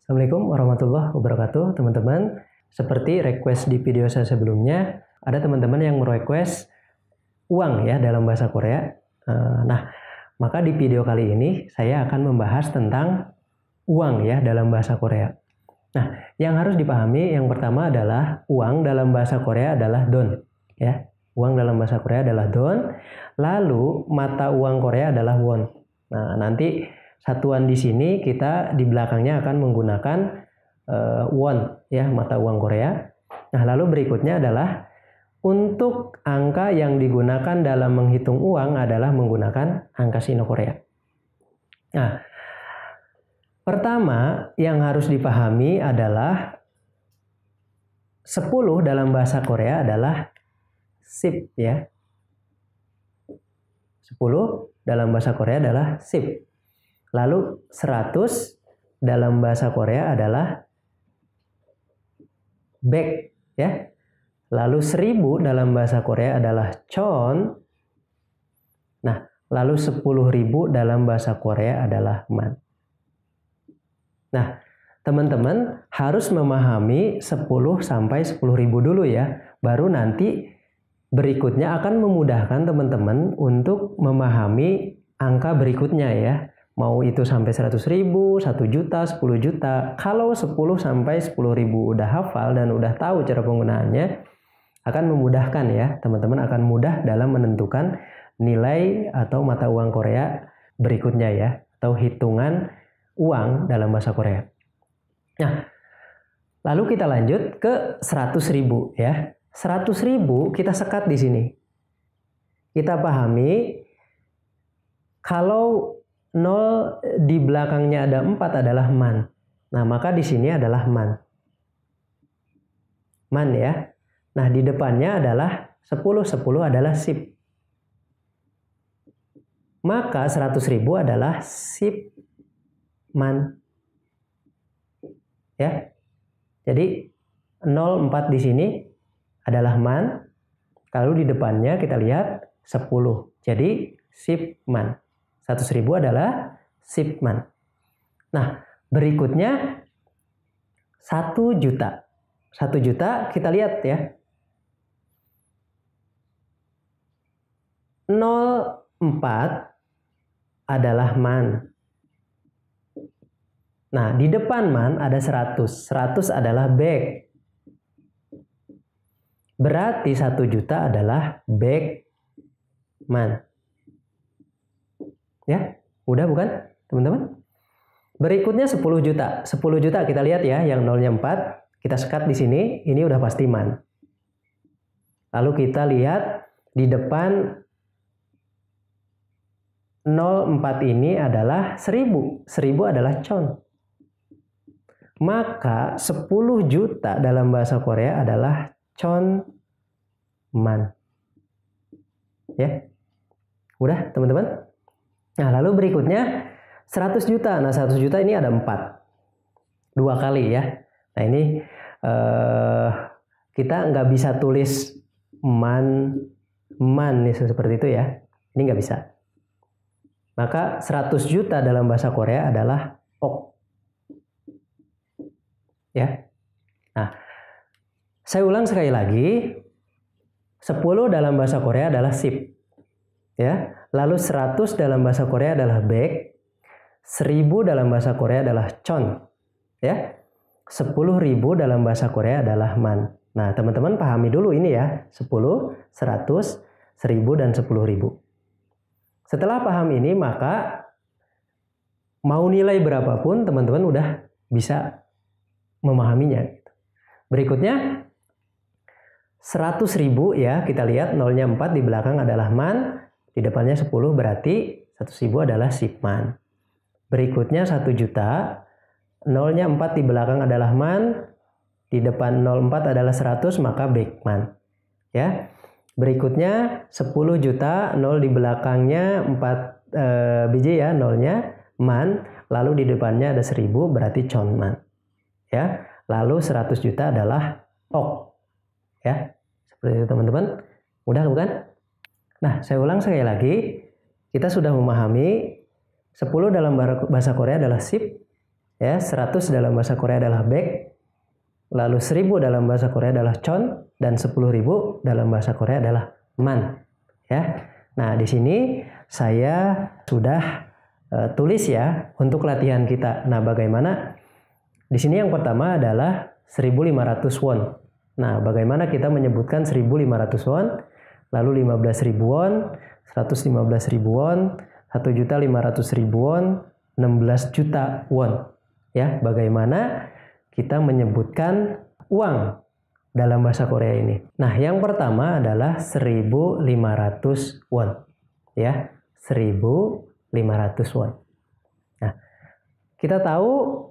Assalamualaikum warahmatullahi wabarakatuh, teman-teman. Seperti request di video saya sebelumnya, ada teman-teman yang merequest uang ya dalam bahasa Korea. Maka di video kali ini saya akan membahas tentang uang ya dalam bahasa Korea. Nah, yang harus dipahami yang pertama adalah uang dalam bahasa Korea adalah don, ya. Uang dalam bahasa Korea adalah don. Lalu mata uang Korea adalah won. Nah, nanti satuan di sini kita di belakangnya akan menggunakan won ya, mata uang Korea. Nah, lalu berikutnya adalah untuk angka yang digunakan dalam menghitung uang adalah menggunakan angka Sino Korea. Nah, pertama yang harus dipahami adalah 10 dalam bahasa Korea adalah sip ya. 10 dalam bahasa Korea adalah sip. Lalu 100 dalam bahasa Korea adalah bek ya. Lalu 1000 dalam bahasa Korea adalah chon. Nah, lalu 10.000 dalam bahasa Korea adalah man. Nah, teman-teman harus memahami 10 sampai 10.000 dulu ya. Baru nanti berikutnya akan memudahkan teman-teman untuk memahami angka berikutnya ya. Mau itu sampai 100.000, 1 juta, 10 juta. Kalau 10 sampai 10.000 udah hafal dan udah tahu cara penggunaannya, akan memudahkan ya. Teman-teman akan mudah dalam menentukan nilai atau mata uang Korea berikutnya ya. Atau hitungan uang dalam bahasa Korea. Nah, lalu kita lanjut ke 100.000 ya. 100.000 kita sekat di sini. Kita pahami kalau 0 di belakangnya ada 4 adalah man. Nah, maka di sini adalah man. Man ya. Nah, di depannya adalah 10. 10 adalah sip. Maka 100.000 adalah sip man. Ya. Jadi 04 di sini adalah man. Kalau di depannya kita lihat 10. Jadi sip man. 100.000 adalah sip man. Nah, berikutnya 1 juta. 1 juta kita lihat ya. 04 adalah man. Nah, di depan man ada 100. 100 adalah bek. Berarti 1 juta adalah bek man. Ya, mudah bukan teman-teman? Berikutnya 10 juta. 10 juta kita lihat ya, yang nolnya 4. Kita sekat di sini, ini udah pasti man. Lalu kita lihat di depan 04 ini adalah 1000. 1000 adalah chon. Maka 10 juta dalam bahasa Korea adalah chon man. Ya. Udah teman-teman? Nah, lalu berikutnya 100 juta. Nah, 100 juta ini ada 4. 2 kali ya. Nah, ini kita nggak bisa tulis man nih, seperti itu ya. Ini nggak bisa. Maka 100 juta dalam bahasa Korea adalah ok. Ya. Nah, saya ulang sekali lagi. 10 dalam bahasa Korea adalah sip. Ya. Lalu 100 dalam bahasa Korea adalah bek. 1000 dalam bahasa Korea adalah chon. Ya. 10.000 dalam bahasa Korea adalah man. Nah, teman-teman pahami dulu ini ya. 10, 100, 1000 dan 10.000. Setelah paham ini, maka mau nilai berapapun teman-teman udah bisa memahaminya. Berikutnya 100.000 ya, kita lihat nolnya 4 di belakang adalah man. Di depannya 10 berarti 100.000 adalah sip man. Berikutnya 1 juta. Nolnya 4 di belakang adalah man. Di depan 04 adalah 100 maka bek man. Ya. Berikutnya 10 juta. 0 di belakangnya 4 biji ya nolnya man. Lalu di depannya ada 1000 berarti chon man. Ya. Lalu 100 juta adalah ok. Ya. Seperti itu teman-teman. Mudah bukan? Nah, saya ulang sekali lagi. Kita sudah memahami 10 dalam bahasa Korea adalah sip. Ya, 100 dalam bahasa Korea adalah bek. Lalu 1000 dalam bahasa Korea adalah chon, dan 10.000 dalam bahasa Korea adalah man. Ya. Nah, di sini saya sudah tulis ya untuk latihan kita. Nah, bagaimana? Di sini yang pertama adalah 1.500 won. Nah, bagaimana kita menyebutkan 1.500 won, lalu 15.000 won, 115.000 won, 1.500.000 won, 16 juta won. Ya, bagaimana kita menyebutkan uang dalam bahasa Korea ini. Nah, yang pertama adalah 1.500 won. Ya, 1.500 won. Nah, kita tahu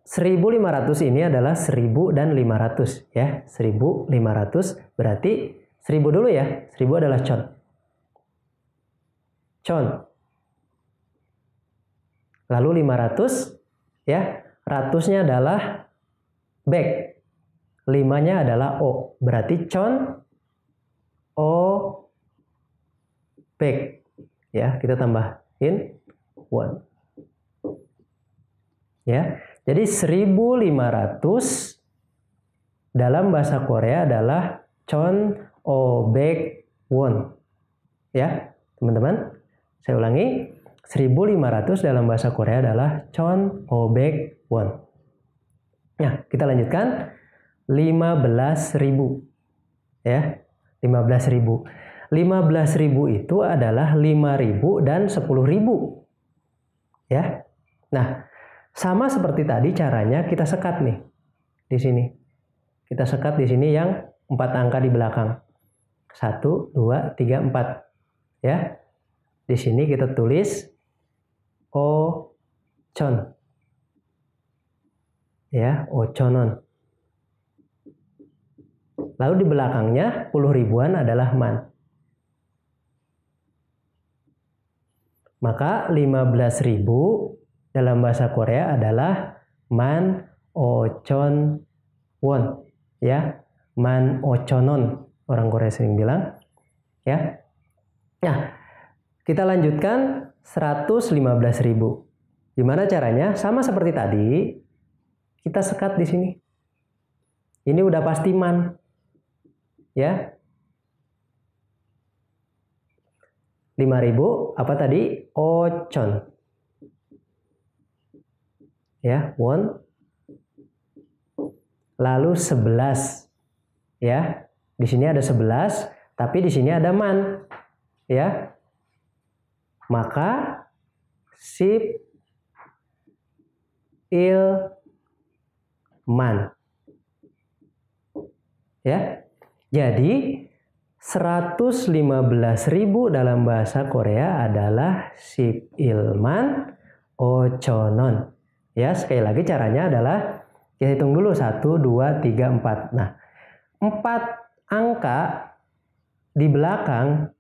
1.500 ini adalah 1.000 dan 500 ya. 1.500 berarti 1.000 dulu ya. 1.000 adalah chon. Chon. Lalu 500 ya. Ratusnya adalah bek. 5-nya adalah o. Berarti chon, o, bek. Ya, kita tambahin won. Ya. Jadi 1.500 dalam bahasa Korea adalah chon, o, bek, won. Ya, teman-teman. Saya ulangi. 1.500 dalam bahasa Korea adalah chon, o, bek, won. Nah, kita lanjutkan. 15.000. Ya, 15.000. 15.000 itu adalah 5.000 dan 10.000. Ya. Nah, sama seperti tadi caranya kita sekat nih. Di sini. Kita sekat di sini yang 4 angka di belakang. 1, 2, 3, 4. Ya. Di sini kita tulis o chon. Ya, ochonon. Lalu di belakangnya 10 ribuan adalah man. Maka 15.000 dalam bahasa Korea adalah man ochon won. Ya, man ochonon. Orang Korea sering bilang. Ya. Nah, kita lanjutkan 115.000. Gimana caranya? Sama seperti tadi. Kita sekat di sini. Ini udah pasti man. Ya. 5.000 apa tadi? Ochon. Ya, won. Lalu 11. Ya. Di sini ada 11, tapi di sini ada man. Ya. Maka sip il man. Ya. Jadi 115.000 dalam bahasa Korea adalah sip ilman ochonon. Ya, sekali lagi caranya adalah kita hitung dulu 1, 2, 3, 4. Nah, 4 angka di belakang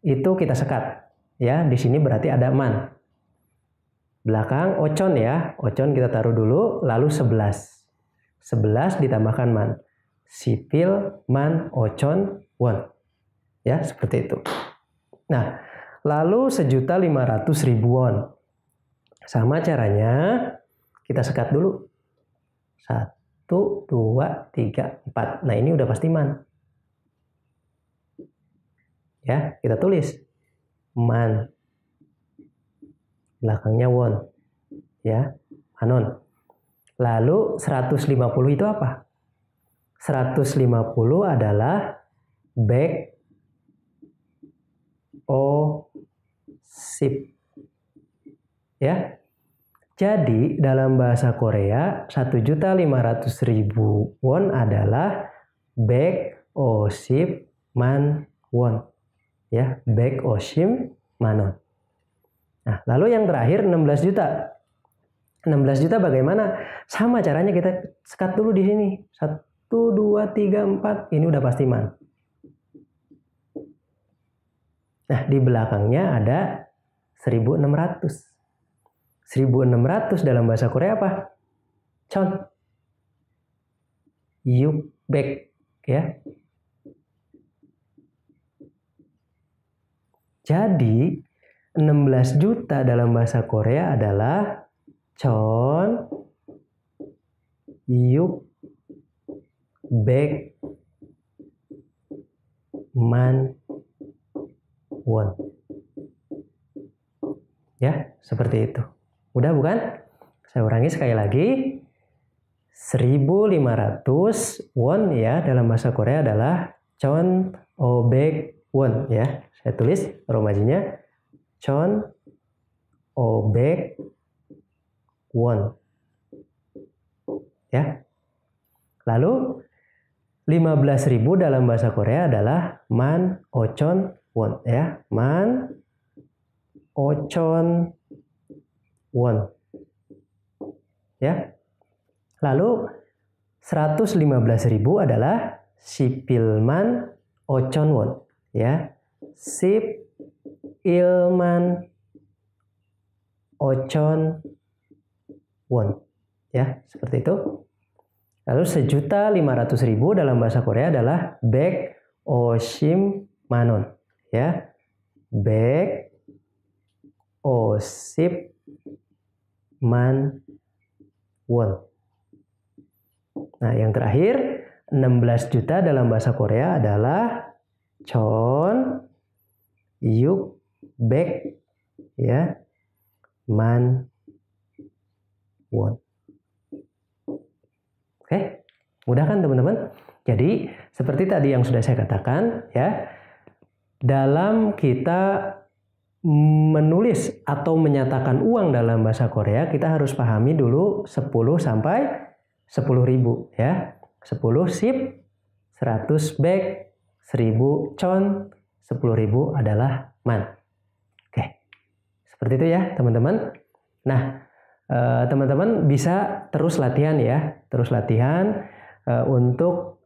itu kita sekat. Ya, di sini berarti ada man. Belakang ochon ya. Ochon kita taruh dulu, lalu 11. 11 ditambahkan man. Sipil, man, ochon, won. Ya, seperti itu. Nah, lalu 1.500.000 won. Sama caranya, kita sekat dulu. 1, 2, 3, 4. Nah, ini udah pasti man. Ya, kita tulis. Man. Belakangnya won. Ya, manon. Lalu 150 itu apa? 150 adalah bek o sip. Ya. Jadi dalam bahasa Korea 1.500.000 won adalah bek o sip man won. Ya, bek o sip manon. Nah, lalu yang terakhir 16 juta. 16 juta bagaimana? Sama caranya kita sekat dulu di sini. 1, 2, 3, 4. Ini udah pasti man. Nah, di belakangnya ada 1.600. 1.600 dalam bahasa Korea apa? Chon. Yuk bek. Ya. Jadi 16 juta dalam bahasa Korea adalah chon 6 man won. Ya, seperti itu. Mudah bukan? Saya ulangi sekali lagi. 1.500 won ya dalam bahasa Korea adalah chon obek won ya. Saya tulis romajinya chon obek won. Ya. Lalu 15.000 dalam bahasa Korea adalah man ochon won ya. Man ochon won. Ya. Lalu 115.000 adalah sipilman ochon won ya. Sipilman ochon won ya, seperti itu. Lalu 1.500.000 dalam bahasa Korea adalah bek oshim manon ya. Bek osip man won. Nah, yang terakhir 16 juta dalam bahasa Korea adalah chon yuk bek ya man won. Oke, mudah kan teman-teman? Jadi seperti tadi yang sudah saya katakan ya, dalam kita menulis atau menyatakan uang dalam bahasa Korea, kita harus pahami dulu 10 sampai 10.000 ya. 10 sip, 100 bek, 1.000 chon, 10.000 adalah man. Oke, seperti itu ya teman-teman. Nah, teman-teman bisa terus latihan ya, terus latihan untuk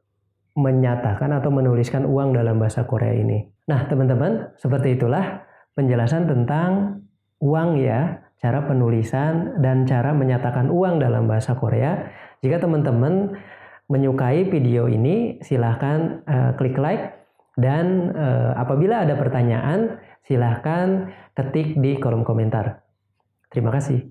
menyatakan atau menuliskan uang dalam bahasa Korea ini. Nah, teman-teman, seperti itulah penjelasan tentang uang ya, cara penulisan dan cara menyatakan uang dalam bahasa Korea. Jika teman-teman menyukai video ini, silahkan klik like, dan apabila ada pertanyaan silahkan ketik di kolom komentar. Terima kasih.